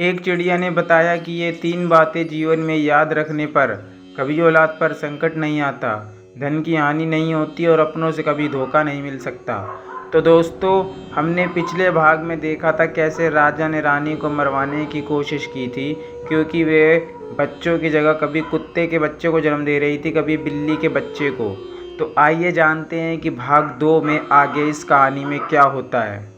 एक चिड़िया ने बताया कि ये 3 बातें जीवन में याद रखने पर कभी औलाद पर संकट नहीं आता, धन की हानि नहीं होती और अपनों से कभी धोखा नहीं मिल सकता। तो दोस्तों, हमने पिछले भाग में देखा था कैसे राजा ने रानी को मरवाने की कोशिश की थी, क्योंकि वे बच्चों की जगह कभी कुत्ते के बच्चे को जन्म दे रही थी, कभी बिल्ली के बच्चे को। तो आइए जानते हैं कि भाग 2 में आगे इस कहानी में क्या होता है।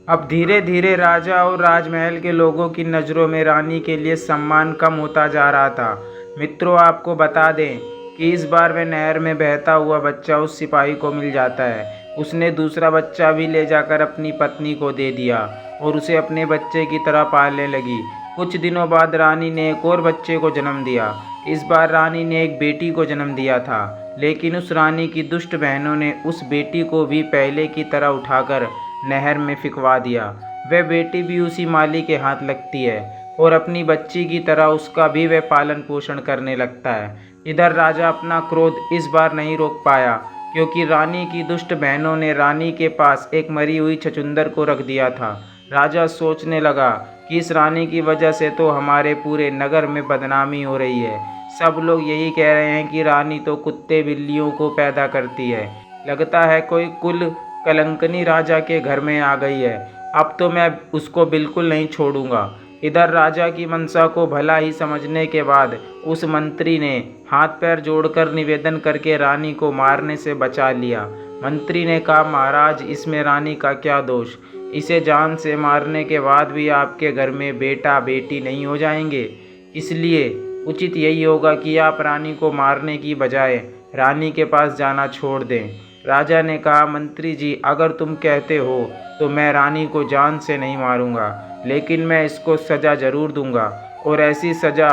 अब धीरे धीरे राजा और राजमहल के लोगों की नज़रों में रानी के लिए सम्मान कम होता जा रहा था। मित्रों, आपको बता दें कि इस बार वह नहर में बहता हुआ बच्चा उस सिपाही को मिल जाता है। उसने दूसरा बच्चा भी ले जाकर अपनी पत्नी को दे दिया और उसे अपने बच्चे की तरह पालने लगी। कुछ दिनों बाद रानी ने एक और बच्चे को जन्म दिया। इस बार रानी ने एक बेटी को जन्म दिया था, लेकिन उस रानी की दुष्ट बहनों ने उस बेटी को भी पहले की तरह उठाकर नहर में फिकवा दिया। वह बेटी भी उसी माली के हाथ लगती है और अपनी बच्ची की तरह उसका भी वह पालन पोषण करने लगता है। इधर राजा अपना क्रोध इस बार नहीं रोक पाया, क्योंकि रानी की दुष्ट बहनों ने रानी के पास एक मरी हुई छछूंदर को रख दिया था। राजा सोचने लगा कि इस रानी की वजह से तो हमारे पूरे नगर में बदनामी हो रही है। सब लोग यही कह रहे हैं कि रानी तो कुत्ते बिल्लियों को पैदा करती है। लगता है कोई कुल कलंकनी राजा के घर में आ गई है। अब तो मैं उसको बिल्कुल नहीं छोड़ूंगा। इधर राजा की मंशा को भला ही समझने के बाद उस मंत्री ने हाथ पैर जोड़कर निवेदन करके रानी को मारने से बचा लिया। मंत्री ने कहा, महाराज, इसमें रानी का क्या दोष? इसे जान से मारने के बाद भी आपके घर में बेटा बेटी नहीं हो जाएंगे। इसलिए उचित यही होगा कि आप रानी को मारने की बजाय रानी के पास जाना छोड़ दें। राजा ने कहा, मंत्री जी, अगर तुम कहते हो तो मैं रानी को जान से नहीं मारूंगा, लेकिन मैं इसको सज़ा ज़रूर दूंगा, और ऐसी सज़ा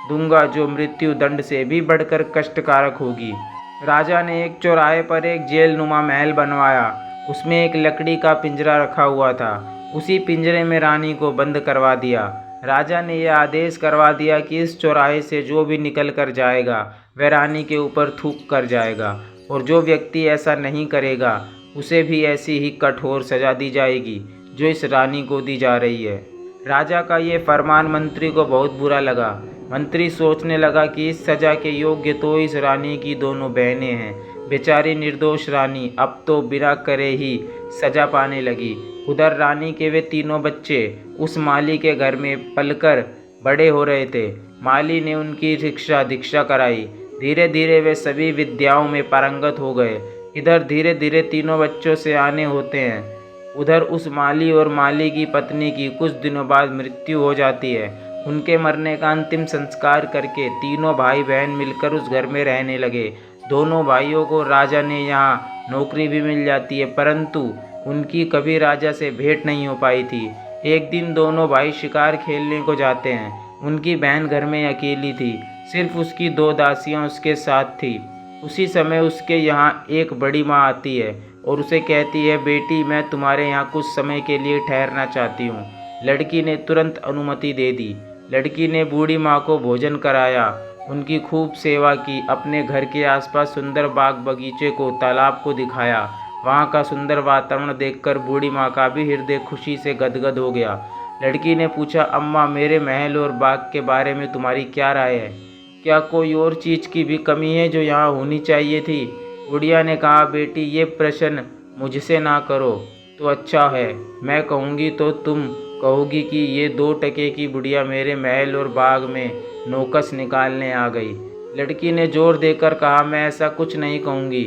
दूंगा जो मृत्यु दंड से भी बढ़कर कष्टकारक होगी। राजा ने एक चौराहे पर एक जेल नुमा महल बनवाया। उसमें एक लकड़ी का पिंजरा रखा हुआ था। उसी पिंजरे में रानी को बंद करवा दिया। राजा ने यह आदेश करवा दिया कि इस चौराहे से जो भी निकल कर जाएगा वह रानी के ऊपर थूक कर जाएगा, और जो व्यक्ति ऐसा नहीं करेगा उसे भी ऐसी ही कठोर सज़ा दी जाएगी जो इस रानी को दी जा रही है। राजा का ये फरमान मंत्री को बहुत बुरा लगा। मंत्री सोचने लगा कि इस सज़ा के योग्य तो इस रानी की दोनों बहनें हैं। बेचारी निर्दोष रानी अब तो बिना करे ही सज़ा पाने लगी। उधर रानी के वे तीनों बच्चे उस माली के घर में पलकर बड़े हो रहे थे। माली ने उनकी शिक्षा दीक्षा कराई। धीरे धीरे वे सभी विद्याओं में पारंगत हो गए। इधर धीरे धीरे तीनों बच्चों से आने होते हैं। उधर उस माली और माली की पत्नी की कुछ दिनों बाद मृत्यु हो जाती है। उनके मरने का अंतिम संस्कार करके तीनों भाई बहन मिलकर उस घर में रहने लगे। दोनों भाइयों को राजा ने यहाँ नौकरी भी मिल जाती है, परंतु उनकी कभी राजा से भेंट नहीं हो पाई थी। एक दिन दोनों भाई शिकार खेलने को जाते हैं। उनकी बहन घर में अकेली थी, सिर्फ उसकी 2 दासियाँ उसके साथ थी। उसी समय उसके यहाँ एक बड़ी माँ आती है और उसे कहती है, बेटी, मैं तुम्हारे यहाँ कुछ समय के लिए ठहरना चाहती हूँ। लड़की ने तुरंत अनुमति दे दी। लड़की ने बूढ़ी माँ को भोजन कराया, उनकी खूब सेवा की, अपने घर के आसपास सुंदर बाग बगीचे को, तालाब को दिखाया। वहाँ का सुंदर वातावरण देखकर बूढ़ी माँ का भी हृदय खुशी से गदगद हो गया। लड़की ने पूछा, अम्मा, मेरे महल और बाग के बारे में तुम्हारी क्या राय है? क्या कोई और चीज़ की भी कमी है जो यहाँ होनी चाहिए थी? बुढ़िया ने कहा, बेटी, ये प्रश्न मुझसे ना करो तो अच्छा है। मैं कहूँगी तो तुम कहोगी कि ये 2 टके की बुढ़िया मेरे महल और बाग में नौकस निकालने आ गई। लड़की ने जोर देकर कहा, मैं ऐसा कुछ नहीं कहूँगी।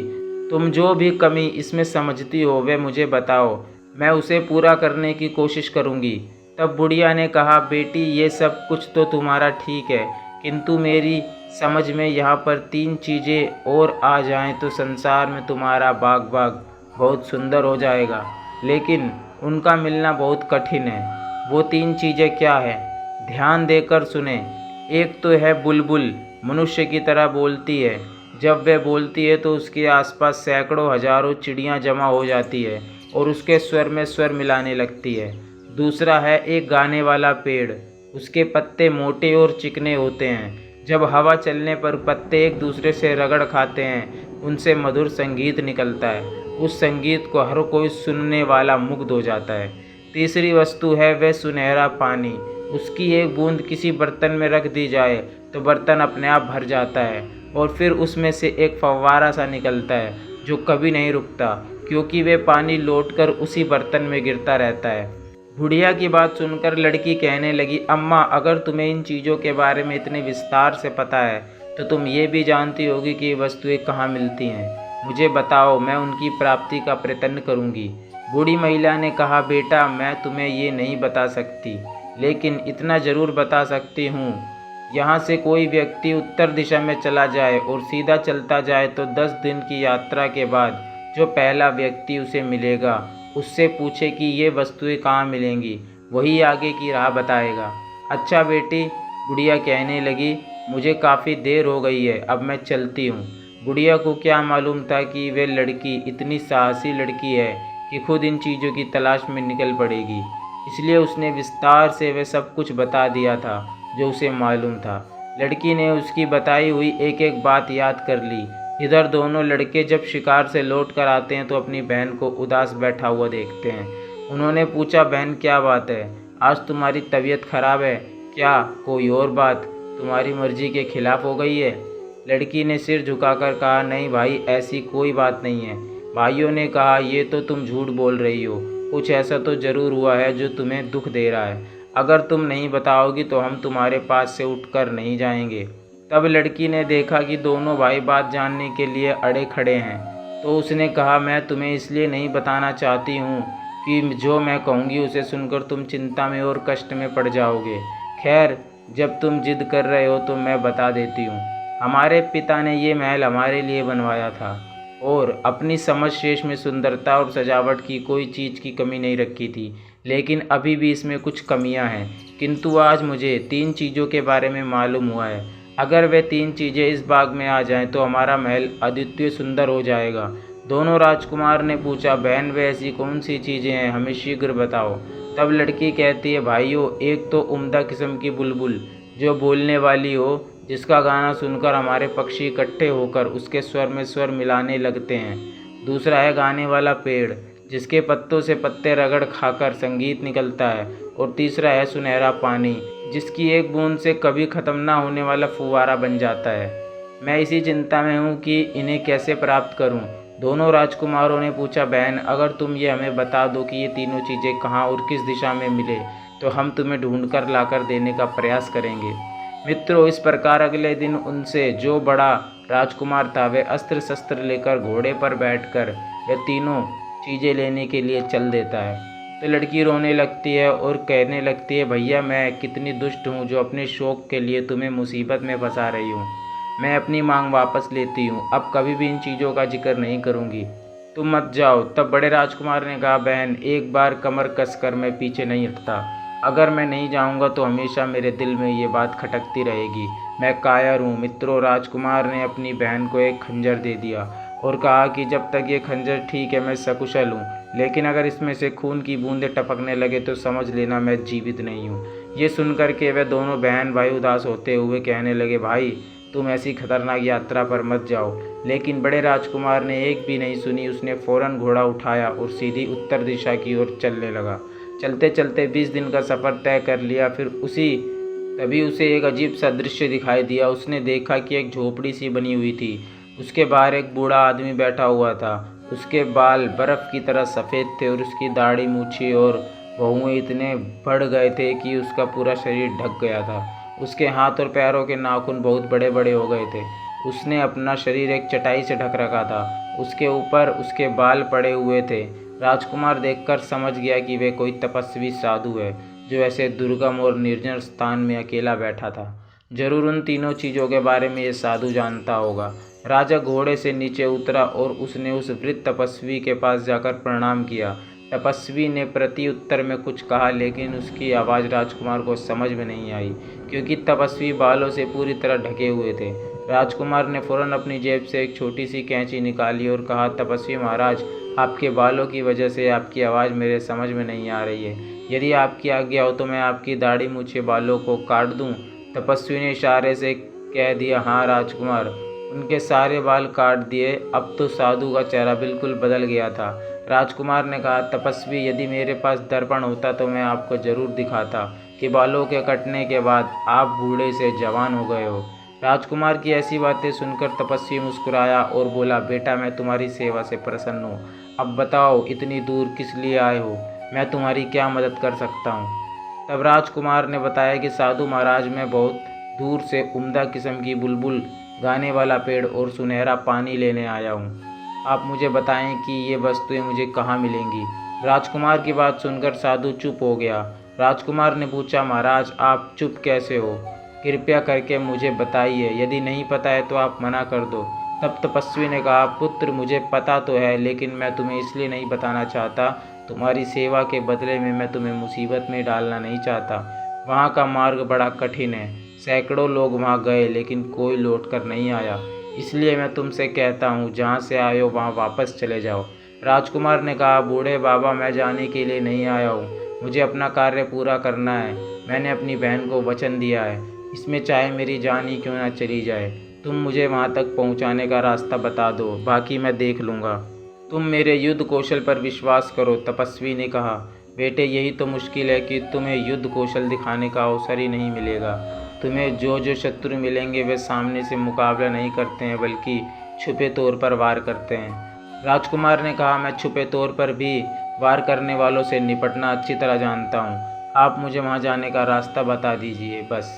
तुम जो भी कमी इसमें समझती हो वह मुझे बताओ, मैं उसे पूरा करने की कोशिश करूँगी। तब बुढ़िया ने कहा, बेटी, ये सब कुछ तो तुम्हारा ठीक है, किंतु मेरी समझ में यहाँ पर 3 चीज़ें और आ जाएं तो संसार में तुम्हारा बाग बहुत सुंदर हो जाएगा, लेकिन उनका मिलना बहुत कठिन है। वो 3 चीज़ें क्या है? ध्यान देकर सुने। एक तो है बुलबुल, मनुष्य की तरह बोलती है। जब वह बोलती है तो उसके आसपास सैकड़ों हजारों चिड़ियाँ जमा हो जाती है और उसके स्वर में स्वर मिलाने लगती है। दूसरा है एक गाने वाला पेड़। उसके पत्ते मोटे और चिकने होते हैं। जब हवा चलने पर पत्ते एक दूसरे से रगड़ खाते हैं, उनसे मधुर संगीत निकलता है। उस संगीत को हर कोई सुनने वाला मुग्ध हो जाता है। तीसरी वस्तु है वह सुनहरा पानी। उसकी एक बूंद किसी बर्तन में रख दी जाए तो बर्तन अपने आप भर जाता है और फिर उसमें से एक फव्वारा सा निकलता है जो कभी नहीं रुकता, क्योंकि वे पानी लौटकर उसी बर्तन में गिरता रहता है। बुढ़िया की बात सुनकर लड़की कहने लगी, अम्मा, अगर तुम्हें इन चीज़ों के बारे में इतने विस्तार से पता है तो तुम ये भी जानती होगी कि ये वस्तुएं कहाँ मिलती हैं। मुझे बताओ, मैं उनकी प्राप्ति का प्रयत्न करूँगी। बूढ़ी महिला ने कहा, बेटा, मैं तुम्हें ये नहीं बता सकती, लेकिन इतना ज़रूर बता सकती हूँ, यहाँ से कोई व्यक्ति उत्तर दिशा में चला जाए और सीधा चलता जाए तो 10 दिन की यात्रा के बाद जो पहला व्यक्ति उसे मिलेगा उससे पूछे कि ये वस्तुएं कहाँ मिलेंगी, वही आगे की राह बताएगा। अच्छा बेटी, बुढ़िया कहने लगी, मुझे काफ़ी देर हो गई है, अब मैं चलती हूँ। बुढ़िया को क्या मालूम था कि वे लड़की इतनी साहसी लड़की है कि खुद इन चीज़ों की तलाश में निकल पड़ेगी, इसलिए उसने विस्तार से वे सब कुछ बता दिया था जो उसे मालूम था। लड़की ने उसकी बताई हुई एक एक बात याद कर ली। इधर दोनों लड़के जब शिकार से लौट कर आते हैं तो अपनी बहन को उदास बैठा हुआ देखते हैं। उन्होंने पूछा, बहन, क्या बात है? आज तुम्हारी तबीयत खराब है क्या? कोई और बात तुम्हारी मर्जी के खिलाफ हो गई है? लड़की ने सिर झुकाकर कहा, नहीं भाई, ऐसी कोई बात नहीं है। भाइयों ने कहा, ये तो तुम झूठ बोल रही हो, कुछ ऐसा तो ज़रूर हुआ है जो तुम्हें दुख दे रहा है। अगर तुम नहीं बताओगी तो हम तुम्हारे पास से उठकर नहीं जाएंगे। तब लड़की ने देखा कि दोनों भाई बात जानने के लिए अड़े खड़े हैं, तो उसने कहा, मैं तुम्हें इसलिए नहीं बताना चाहती हूँ कि जो मैं कहूँगी उसे सुनकर तुम चिंता में और कष्ट में पड़ जाओगे। खैर, जब तुम जिद कर रहे हो तो मैं बता देती हूँ। हमारे पिता ने ये महल हमारे लिए बनवाया था और अपनी समझ शेष में सुंदरता और सजावट की कोई चीज़ की कमी नहीं रखी थी, लेकिन अभी भी इसमें कुछ कमियां हैं। किंतु आज मुझे 3 चीज़ों के बारे में मालूम हुआ है। अगर वे 3 चीज़ें इस बाग में आ जाएं तो हमारा महल अद्वितीय सुंदर हो जाएगा। दोनों राजकुमार ने पूछा, बहन, वे ऐसी कौन सी चीज़ें हैं, हमें शीघ्र बताओ। तब लड़की कहती है, भाइयों, एक तो उम्दा किस्म की बुलबुल जो बोलने वाली हो, जिसका गाना सुनकर हमारे पक्षी इकट्ठे होकर उसके स्वर में स्वर मिलाने लगते हैं। दूसरा है गाने वाला पेड़, जिसके पत्तों से पत्ते रगड़ खाकर संगीत निकलता है। और तीसरा है सुनहरा पानी, जिसकी एक बूंद से कभी ख़त्म ना होने वाला फुवारा बन जाता है। मैं इसी चिंता में हूँ कि इन्हें कैसे प्राप्त करूँ। दोनों राजकुमारों ने पूछा, बहन, अगर तुम ये हमें बता दो कि ये तीनों चीज़ें कहाँ और किस दिशा में मिले तो हम तुम्हें ढूंढकर लाकर देने का प्रयास करेंगे। मित्रों, इस प्रकार अगले दिन उनसे जो बड़ा राजकुमार था वे अस्त्र शस्त्र लेकर घोड़े पर बैठकर वे तीनों चीज़ें लेने के लिए चल देता है। तो लड़की रोने लगती है और कहने लगती है, भैया, मैं कितनी दुष्ट हूँ जो अपने शौक़ के लिए तुम्हें मुसीबत में फंसा रही हूँ। मैं अपनी मांग वापस लेती हूँ, अब कभी भी इन चीज़ों का जिक्र नहीं करूँगी, तुम मत जाओ। तब बड़े राजकुमार ने कहा, बहन, एक बार कमर कसकर मैं पीछे नहीं हटता। अगर मैं नहीं जाऊंगा तो हमेशा मेरे दिल में ये बात खटकती रहेगी, मैं कायर हूँ। मित्रों, राजकुमार ने अपनी बहन को एक खंजर दे दिया और कहा कि जब तक ये खंजर ठीक है मैं सकुशल हूँ, लेकिन अगर इसमें से खून की बूंदें टपकने लगे तो समझ लेना मैं जीवित नहीं हूँ। ये सुनकर के वे दोनों बहन भाई उदास होते हुए कहने लगे, भाई, तुम ऐसी खतरनाक यात्रा पर मत जाओ। लेकिन बड़े राजकुमार ने एक भी नहीं सुनी। उसने फौरन घोड़ा उठाया और सीधी उत्तर दिशा की ओर चलने लगा। चलते चलते 20 दिन का सफ़र तय कर लिया। फिर तभी उसे एक अजीब सा दृश्य दिखाई दिया। उसने देखा कि एक झोपड़ी सी बनी हुई थी, उसके बाहर एक बूढ़ा आदमी बैठा हुआ था। उसके बाल बर्फ़ की तरह सफ़ेद थे और उसकी दाढ़ी, मूछें और भौहें इतने बढ़ गए थे कि उसका पूरा शरीर ढक गया था। उसके हाथ और पैरों के नाखून बहुत बड़े बड़े हो गए थे। उसने अपना शरीर एक चटाई से ढक रखा था, उसके ऊपर उसके बाल पड़े हुए थे। राजकुमार देखकर समझ गया कि वे कोई तपस्वी साधु है जो ऐसे दुर्गम और निर्जन स्थान में अकेला बैठा था। जरूर उन तीनों चीज़ों के बारे में ये साधु जानता होगा। राजा घोड़े से नीचे उतरा और उसने उस वृद्ध तपस्वी के पास जाकर प्रणाम किया। तपस्वी ने प्रति उत्तर में कुछ कहा, लेकिन उसकी आवाज़ राजकुमार को समझ में नहीं आई, क्योंकि तपस्वी बालों से पूरी तरह ढके हुए थे। राजकुमार ने फौरन अपनी जेब से एक छोटी सी कैंची निकाली और कहा, तपस्वी महाराज, आपके बालों की वजह से आपकी आवाज़ मेरे समझ में नहीं आ रही है। यदि आपकी आज्ञा हो तो मैं आपकी दाढ़ी मूछे बालों को काट दूं। तपस्वी ने इशारे से कह दिया, हाँ राजकुमार। उनके सारे बाल काट दिए। अब तो साधु का चेहरा बिल्कुल बदल गया था। राजकुमार ने कहा, तपस्वी, यदि मेरे पास दर्पण होता तो मैं आपको ज़रूर दिखाता कि बालों के कटने के बाद आप बूढ़े से जवान हो गए हो। राजकुमार की ऐसी बातें सुनकर तपस्वी मुस्कुराया और बोला, बेटा मैं तुम्हारी सेवा से प्रसन्न हूँ। अब बताओ इतनी दूर किस लिए आए हो, मैं तुम्हारी क्या मदद कर सकता हूँ। तब राजकुमार ने बताया कि साधु महाराज मैं बहुत दूर से उम्दा किस्म की बुलबुल गाने वाला पेड़ और सुनहरा पानी लेने आया हूँ। आप मुझे बताएं कि ये वस्तुएं मुझे कहाँ मिलेंगी। राजकुमार की बात सुनकर साधु चुप हो गया। राजकुमार ने पूछा, महाराज आप चुप कैसे हो, कृपया करके मुझे बताइए, यदि नहीं पता है तो आप मना कर दो। तब तपस्वी ने कहा, पुत्र मुझे पता तो है, लेकिन मैं तुम्हें इसलिए नहीं बताना चाहता, तुम्हारी सेवा के बदले में मैं तुम्हें मुसीबत में डालना नहीं चाहता। वहाँ का मार्ग बड़ा कठिन है, सैकड़ों लोग वहाँ गए लेकिन कोई लौट कर नहीं आया, इसलिए मैं तुमसे कहता हूँ जहाँ से आए हो वहाँ वापस चले जाओ। राजकुमार ने कहा, बूढ़े बाबा मैं जाने के लिए नहीं आया हूँ, मुझे अपना कार्य पूरा करना है। मैंने अपनी बहन को वचन दिया है, इसमें चाहे मेरी जान ही क्यों ना चली जाए। तुम मुझे वहाँ तक पहुँचाने का रास्ता बता दो, बाकी मैं देख लूँगा। तुम मेरे युद्ध कौशल पर विश्वास करो। तपस्वी ने कहा, बेटे यही तो मुश्किल है कि तुम्हें युद्ध कौशल दिखाने का अवसर ही नहीं मिलेगा। तुम्हें जो शत्रु मिलेंगे वे सामने से मुकाबला नहीं करते हैं, बल्कि छुपे तौर पर वार करते हैं। राजकुमार ने कहा, मैं छुपे तौर पर भी वार करने वालों से निपटना अच्छी तरह जानता हूँ, आप मुझे वहाँ जाने का रास्ता बता दीजिए बस।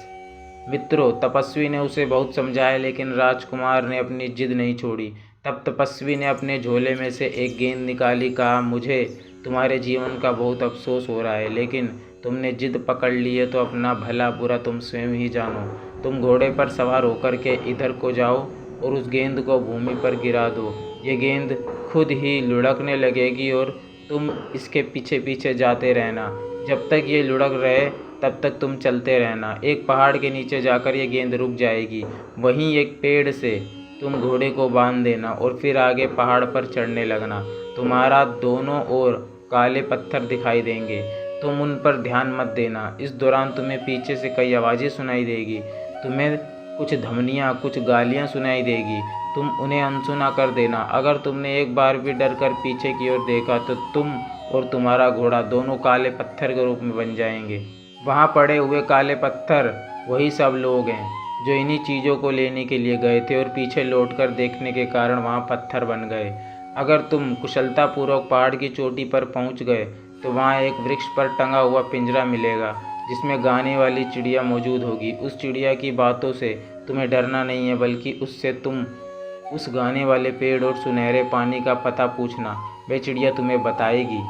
मित्रों, तपस्वी ने उसे बहुत समझाया लेकिन राजकुमार ने अपनी जिद नहीं छोड़ी। तब तपस्वी ने अपने झोले में से एक गेंद निकाली, कहा, मुझे तुम्हारे जीवन का बहुत अफसोस हो रहा है, लेकिन तुमने जिद पकड़ ली है तो अपना भला बुरा तुम स्वयं ही जानो। तुम घोड़े पर सवार होकर के इधर को जाओ और उस गेंद को भूमि पर गिरा दो। ये गेंद खुद ही लुढ़कने लगेगी और तुम इसके पीछे पीछे जाते रहना, जब तक ये लुढ़क रहे तब तक तुम चलते रहना। एक पहाड़ के नीचे जाकर ये गेंद रुक जाएगी, वहीं एक पेड़ से तुम घोड़े को बांध देना और फिर आगे पहाड़ पर चढ़ने लगना। तुम्हारा दोनों ओर काले पत्थर दिखाई देंगे, तुम उन पर ध्यान मत देना। इस दौरान तुम्हें पीछे से कई आवाज़ें सुनाई देगी, तुम्हें कुछ धमनियाँ, कुछ गालियाँ सुनाई देगी, तुम उन्हें अनसुना कर देना। अगर तुमने एक बार भी डर कर पीछे की ओर देखा तो तुम और तुम्हारा घोड़ा दोनों काले पत्थर के रूप में बन जाएंगे। वहाँ पड़े हुए काले पत्थर वही सब लोग हैं जो इन्हीं चीज़ों को लेने के लिए गए थे और पीछे लौटकर देखने के कारण वहाँ पत्थर बन गए। अगर तुम कुशलतापूर्वक पहाड़ की चोटी पर पहुँच गए तो वहाँ एक वृक्ष पर टंगा हुआ पिंजरा मिलेगा जिसमें गाने वाली चिड़िया मौजूद होगी। उस चिड़िया की बातों से तुम्हें डरना नहीं है, बल्कि उससे तुम उस गाने वाले पेड़ और सुनहरे पानी का पता पूछना, वह चिड़िया तुम्हें बताएगी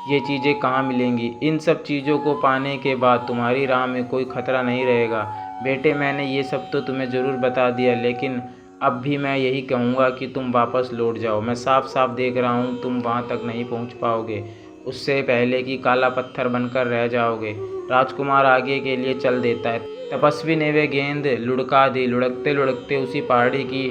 ये चीज़ें कहाँ मिलेंगी। इन सब चीज़ों को पाने के बाद तुम्हारी राह में कोई खतरा नहीं रहेगा। बेटे मैंने ये सब तो तुम्हें ज़रूर बता दिया, लेकिन अब भी मैं यही कहूँगा कि तुम वापस लौट जाओ। मैं साफ साफ देख रहा हूँ तुम वहाँ तक नहीं पहुँच पाओगे, उससे पहले कि काला पत्थर बनकर रह जाओगे। राजकुमार आगे के लिए चल देता है। तपस्वी ने वे गेंद लुढ़का दी। लुढ़कते लुढ़कते उसी पहाड़ी की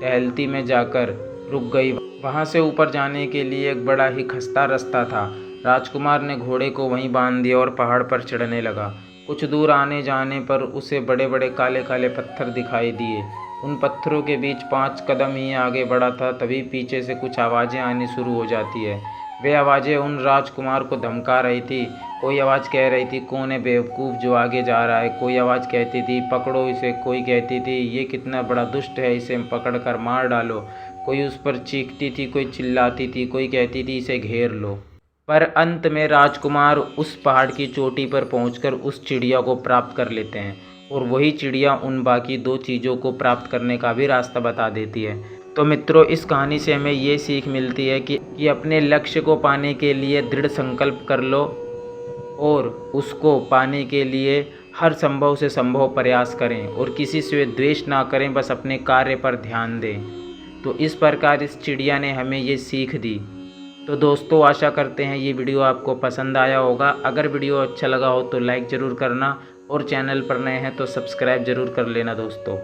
टहलती में जाकर रुक गई। वहाँ से ऊपर जाने के लिए एक बड़ा ही खस्ता रास्ता था। राजकुमार ने घोड़े को वहीं बांध दिया और पहाड़ पर चढ़ने लगा। कुछ दूर आने जाने पर उसे बड़े बड़े काले काले पत्थर दिखाई दिए। उन पत्थरों के बीच 5 कदम ही आगे बढ़ा था, तभी पीछे से कुछ आवाज़ें आनी शुरू हो जाती है। वे आवाज़ें उन राजकुमार को धमका रही थी। कोई आवाज़ कह रही थी, कौन है बेवकूफ़ जो आगे जा रहा है। कोई आवाज़ कहती थी, पकड़ो इसे। कोई कहती थी, ये कितना बड़ा दुष्ट है, इसे पकड़ कर मार डालो। कोई उस पर चीखती थी, कोई चिल्लाती थी, कोई कहती थी इसे घेर लो। पर अंत में राजकुमार उस पहाड़ की चोटी पर पहुंचकर उस चिड़िया को प्राप्त कर लेते हैं और वही चिड़िया उन बाकी 2 चीज़ों को प्राप्त करने का भी रास्ता बता देती है। तो मित्रों, इस कहानी से हमें ये सीख मिलती है कि अपने लक्ष्य को पाने के लिए दृढ़ संकल्प कर लो और उसको पाने के लिए हर संभव से संभव प्रयास करें और किसी से द्वेष ना करें, बस अपने कार्य पर ध्यान दें। तो इस प्रकार इस चिड़िया ने हमें ये सीख दी। तो दोस्तों, आशा करते हैं ये वीडियो आपको पसंद आया होगा। अगर वीडियो अच्छा लगा हो तो लाइक ज़रूर करना और चैनल पर नए हैं तो सब्सक्राइब ज़रूर कर लेना दोस्तों।